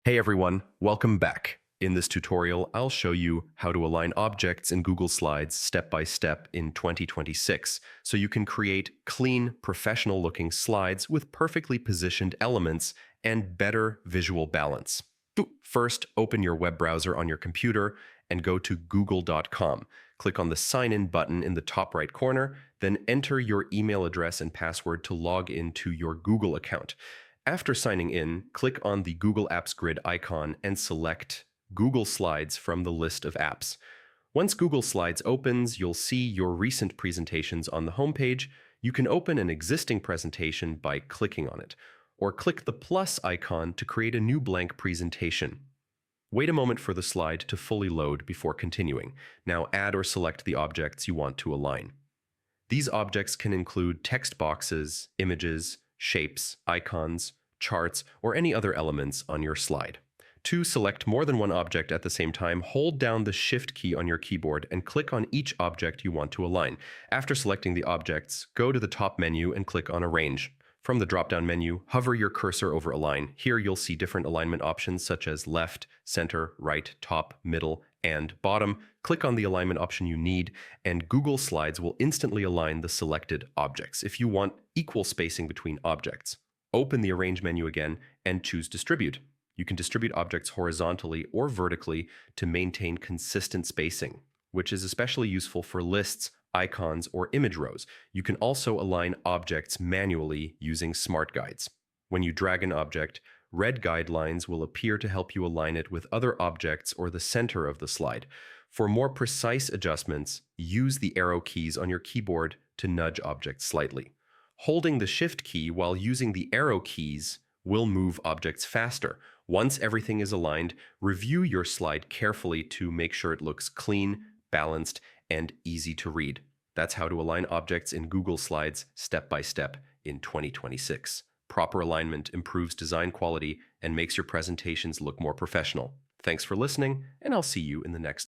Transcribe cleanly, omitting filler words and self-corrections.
Hey everyone, welcome back. In this tutorial, I'll show you how to align objects in Google Slides step by step in 2026, so you can create clean, professional-looking slides with perfectly positioned elements and better visual balance. First, open your web browser on your computer and go to google.com. Click on the Sign In button in the top right corner, then enter your email address and password to log into your Google account. After signing in, click on the Google Apps grid icon and select Google Slides from the list of apps. Once Google Slides opens, you'll see your recent presentations on the homepage. You can open an existing presentation by clicking on it, or click the plus icon to create a new blank presentation. Wait a moment for the slide to fully load before continuing. Now add or select the objects you want to align. These objects can include text boxes, images, shapes, icons, charts, or any other elements on your slide. To select more than one object at the same time, hold down the Shift key on your keyboard and click on each object you want to align. After selecting the objects, go to the top menu and click on Arrange. From the drop-down menu, hover your cursor over Align. Here you'll see different alignment options such as left, center, right, top, middle, and bottom. Click on the alignment option you need, and Google Slides will instantly align the selected objects. If you want equal spacing between objects, open the Arrange menu again and choose Distribute. You can distribute objects horizontally or vertically to maintain consistent spacing, which is especially useful for lists, icons, or image rows. You can also align objects manually using Smart Guides. When you drag an object, red guidelines will appear to help you align it with other objects or the center of the slide. For more precise adjustments, use the arrow keys on your keyboard to nudge objects slightly. Holding the Shift key while using the arrow keys will move objects faster. Once everything is aligned, review your slide carefully to make sure it looks clean, balanced, and easy to read. That's how to align objects in Google Slides step by step in 2026. Proper alignment improves design quality and makes your presentations look more professional. Thanks for listening, and I'll see you in the next